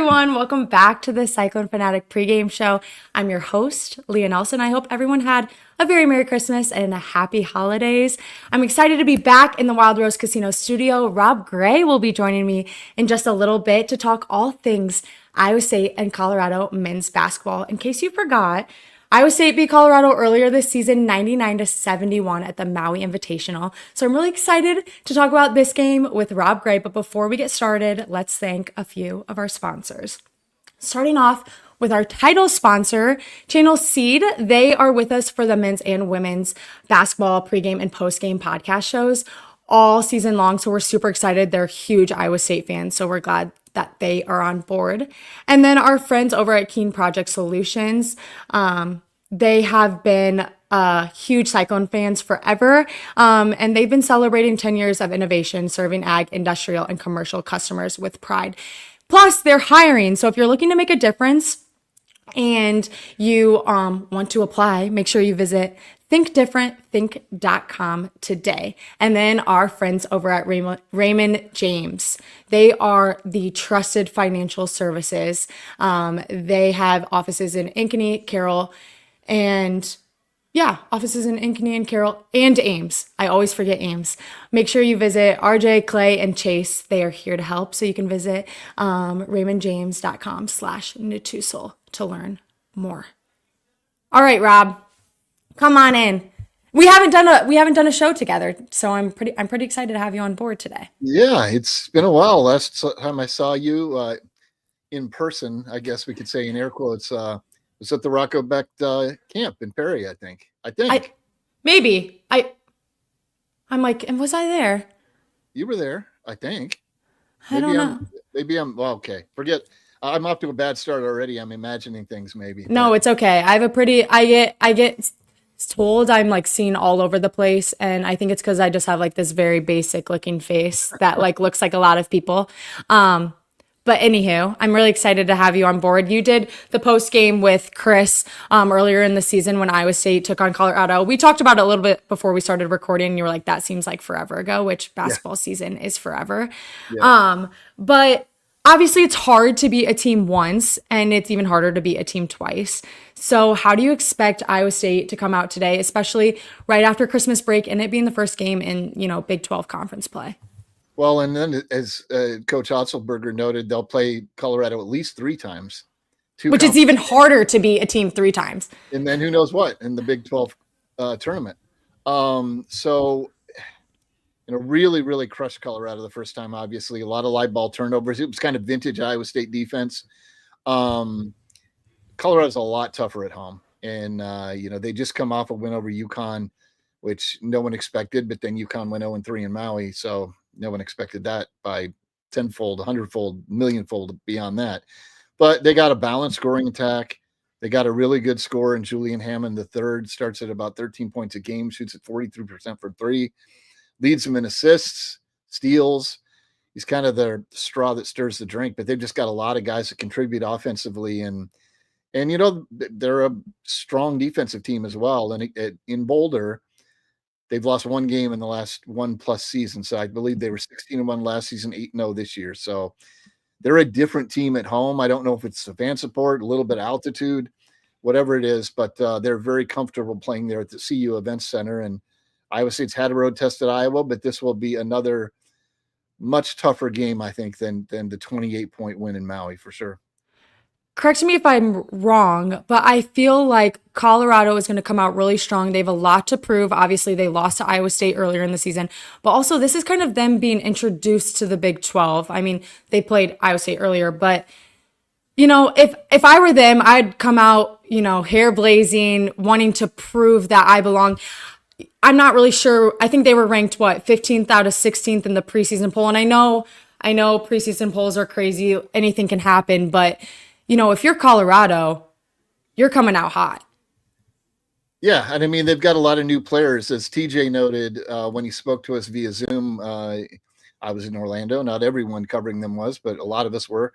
everyone. Welcome back to the Cyclone Fanatic pregame show. I'm your host, Leah Nelson. I hope everyone had a very Merry Christmas and a happy holidays. I'm excited to be back in the Wild Rose Casino studio. Rob Gray will be joining me in just a little bit to talk all things Iowa State and Colorado men's basketball. In case you forgot, Iowa State beat Colorado earlier this season, 99-71 at the Maui Invitational. So I'm really excited to talk about this game with Rob Gray. But before we get started, let's thank a few of our sponsors. Starting off with our title sponsor, Channel Seed. They are with us for the men's and women's basketball pregame and postgame podcast shows all season long. So we're super excited. They're huge Iowa State fans. So we're glad that they are on board. And then our friends over at Keen Project Solutions, they have been huge Cyclone fans forever, and they've been celebrating 10 years of innovation, serving ag, industrial, and commercial customers with pride. Plus, they're hiring. So if you're looking to make a difference and you want to apply, make sure you visit thinkdifferentthink.com today. And then our friends over at Raymond James. They are the trusted financial services. They have offices in Ankeny, Carroll, and offices in Ankeny and Carroll and Ames. I always forget Ames. Make sure you visit RJ, Clay, and Chase. They are here to help. So you can visit raymondjames.com/Natusul to learn more. All right, Rob. Come on in. We haven't done a show together, so I'm pretty excited to have you on board today. Yeah, it's been a while. Last time I saw you in person, I guess we could say in air quotes, was at the Rocco Beck camp in Perry. I think. I'm like, and was I there? You were there. I think. I don't know. Maybe I'm. Well, okay. Forget. I'm off to a bad start already. I'm imagining things. Maybe. No, it's okay. I get told I'm like seen all over the place, and I think it's because I just have like this very basic looking face that like looks like a lot of people. But anywho, I'm really excited to have you on board. You did the post game with Chris earlier in the season when Iowa State took on Colorado. We talked about it a little bit before we started recording. You were like, that seems like forever ago, which basketball season is forever. Yeah. But obviously it's hard to beat a team once, and it's even harder to beat a team twice. So how do you expect Iowa State to come out today, especially right after Christmas break and it being the first game in, Big 12 conference play? Well, and then as Coach Otzelberger noted, they'll play Colorado at least 3 times. Which is even harder to beat a team 3 times. And then who knows what in the Big 12 tournament. So, really, really crushed Colorado the first time, obviously. A lot of live ball turnovers. It was kind of vintage Iowa State defense. Colorado's a lot tougher at home. And, they just come off a win over UConn, which no one expected, but then UConn went 0-3 in Maui. So no one expected that by 10-fold, 100-fold, millionfold beyond that. But they got a balanced scoring attack. They got a really good scorer in Julian Hammond. The third starts at about 13 points a game, shoots at 43% for 3, leads them in assists, steals. He's kind of the straw that stirs the drink, but they've just got a lot of guys that contribute offensively. And they're a strong defensive team as well. And in Boulder, they've lost 1 game in the last 1+ season. So I believe they were 16-1 last season, 8-0 this year. So they're a different team at home. I don't know if it's the fan support, a little bit of altitude, whatever it is, but they're very comfortable playing there at the CU Events Center. And Iowa State's had a road test at Iowa, but this will be another much tougher game, I think, than the 28-point win in Maui for sure. Correct me if I'm wrong, but I feel like Colorado is going to come out really strong. They have a lot to prove. Obviously, they lost to Iowa State earlier in the season, but also this is kind of them being introduced to the Big 12. I mean, they played Iowa State earlier, but if I were them, I'd come out, hair blazing, wanting to prove that I belong. I'm not really sure. I think they were ranked 15th out of 16th in the preseason poll, and I know preseason polls are crazy. Anything can happen, but if you're Colorado, you're coming out hot. Yeah, and I mean, they've got a lot of new players. As TJ noted when he spoke to us via Zoom, I was in Orlando. Not everyone covering them was, but a lot of us were.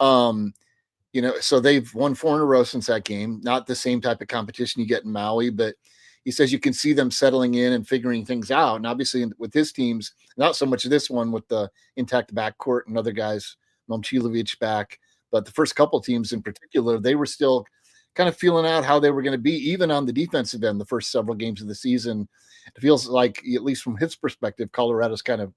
So they've won 4 in a row since that game. Not the same type of competition you get in Maui, but he says you can see them settling in and figuring things out. And obviously with his teams, not so much this one with the intact backcourt and other guys, Momcilovic back, but the first couple teams in particular, they were still kind of feeling out how they were going to be, even on the defensive end, the first several games of the season. It feels like, at least from his perspective, Colorado's kind of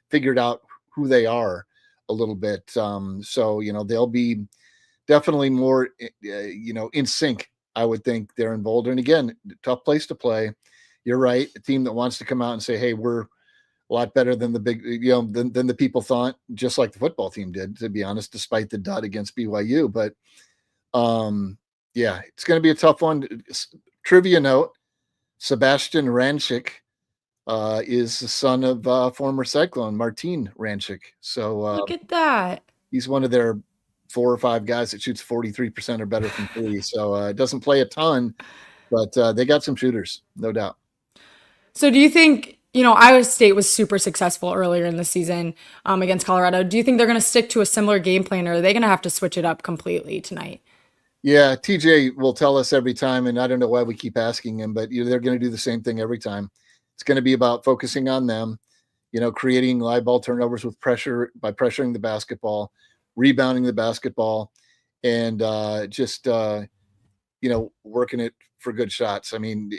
figured out who they are a little bit. So, they'll be definitely more, in sync, I would think, there in Boulder. And again, tough place to play. You're right. A team that wants to come out and say, hey, we're a lot better than the big, than the people thought, just like the football team did, to be honest, despite the dud against BYU. But yeah, it's going to be a tough one. Trivia note: Sebastian Ranchik is the son of former Cyclone Martin Ranchik. So Look at that. he's one of their 4 or 5 guys that shoots 43% or better from three. So it doesn't play a ton, but they got some shooters, no doubt. So do you think, Iowa State was super successful earlier in the season against Colorado. Do you think they're going to stick to a similar game plan, or are they going to have to switch it up completely tonight? Yeah, TJ will tell us every time, and I don't know why we keep asking him, but they're going to do the same thing every time. It's going to be about focusing on them, creating live ball turnovers with pressure by pressuring the basketball, rebounding the basketball, and just working it for good shots. I mean,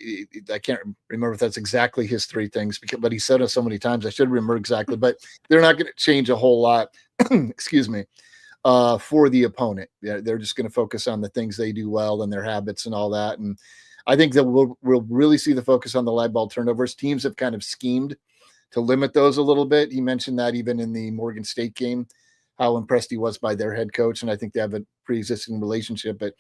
I can't remember if that's exactly his 3 things, but he said it so many times I should remember exactly. But they're not going to change a whole lot. Excuse me. For the opponent. Yeah, they're just going to focus on the things they do well and their habits and all that. And I think that we'll really see the focus on the live ball turnovers. Teams have kind of schemed to limit those a little bit. He mentioned that even in the Morgan State game, how impressed he was by their head coach. And I think they have a pre-existing relationship. But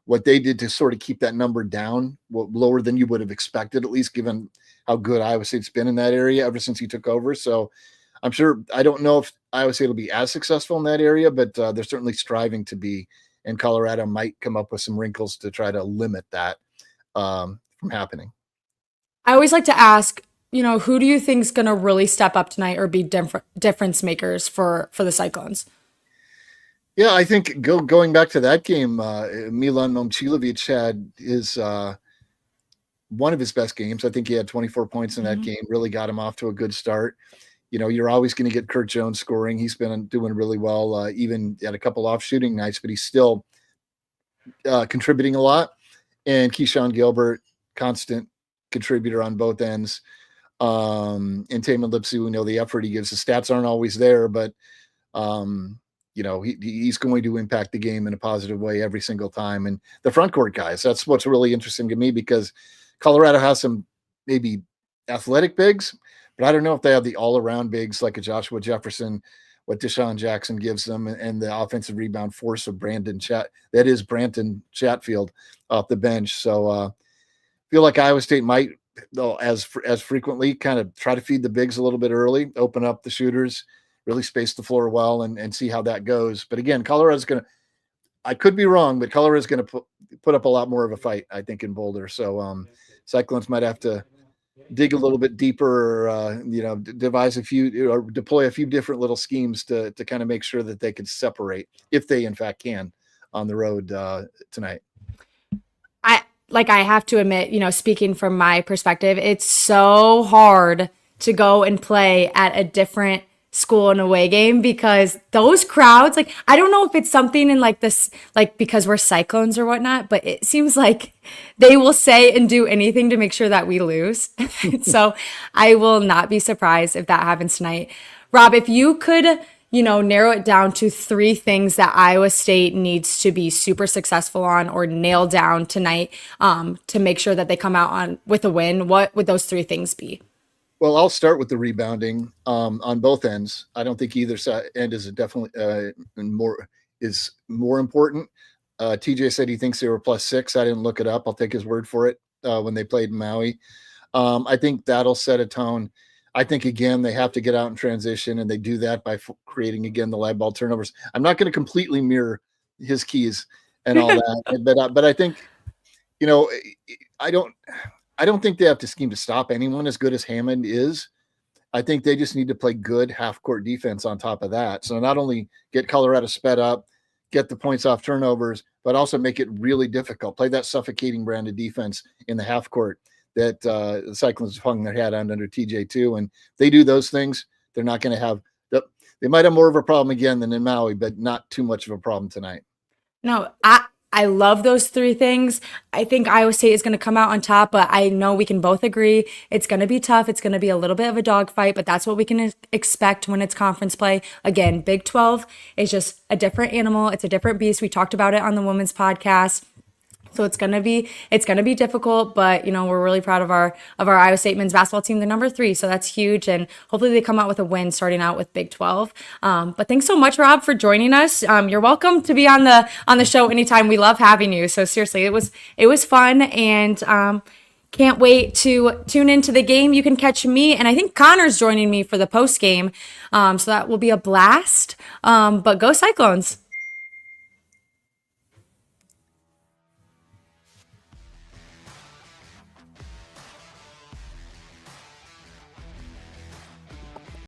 what they did to sort of keep that number down, lower than you would have expected, at least given how good Iowa State's been in that area ever since he took over. So I'm sure, I don't know if Iowa State will be as successful in that area, but they're certainly striving to be, and Colorado might come up with some wrinkles to try to limit that from happening. I always like to ask, who do you think is going to really step up tonight or be difference makers for the Cyclones? Yeah, I think going back to that game, Milan Momcilovic had his one of his best games. I think he had 24 points in that game, really got him off to a good start. You're always going to get Kurt Jones scoring. He's been doing really well, even at a couple off shooting nights, but he's still contributing a lot. And Keyshawn Gilbert, constant contributor on both ends. And Taman Lipsy, we know the effort he gives. The stats aren't always there, but he's going to impact the game in a positive way every single time. And the front court guys, that's what's really interesting to me, because Colorado has some maybe athletic bigs, but I don't know if they have the all-around bigs like a Joshua Jefferson, what Deshaun Jackson gives them, and the offensive rebound force of Brandon Chatfield off the bench. So I feel like Iowa State might, though, as frequently, kind of try to feed the bigs a little bit early, open up the shooters, really space the floor well, and see how that goes. But again, Colorado's going to, I could be wrong, but Colorado's going to put up a lot more of a fight, I think, in Boulder. So Cyclones might have to dig a little bit deeper, devise a few or deploy a few different little schemes to kind of make sure that they can separate, if they in fact can, on the road tonight. I have to admit, speaking from my perspective, it's so hard to go and play at a different school and away game, because those crowds, I don't know if it's something in this, because we're Cyclones or whatnot, but it seems like they will say and do anything to make sure that we lose. So I will not be surprised if that happens tonight. Rob, if you could, narrow it down to 3 things that Iowa State needs to be super successful on or nail down tonight to make sure that they come out with a win, what would those 3 things be? Well, I'll start with the rebounding on both ends. I don't think either end is definitely more important. TJ said he thinks they were +6. I didn't look it up. I'll take his word for it when they played Maui. I think that'll set a tone. I think, again, they have to get out in transition, and they do that by creating, again, the live ball turnovers. I'm not going to completely mirror his keys and all that, but I think, I don't think they have to scheme to stop anyone as good as Hammond is. I think they just need to play good half-court defense on top of that. So not only get Colorado sped up, get the points off turnovers, but also make it really difficult. Play that suffocating brand of defense in the half-court that the Cyclones hung their hat on under TJ too. And if they do those things, they're not going to have they might have more of a problem again than in Maui, but not too much of a problem tonight. No, I love those three things. I think Iowa State is going to come out on top, but I know we can both agree it's going to be tough. It's going to be a little bit of a dogfight, but that's what we can expect when it's conference play. Again, Big 12 is just a different animal. It's a different beast. We talked about it on the women's podcast. So it's gonna be difficult, but we're really proud of our Iowa State men's basketball team. They're number 3, so that's huge, and hopefully they come out with a win starting out with Big 12. But thanks so much, Rob, for joining us. You're welcome to be on the show anytime. We love having you. So seriously, it was fun, and can't wait to tune into the game. You can catch me, and I think Connor's joining me for the post game. So that will be a blast. But go Cyclones!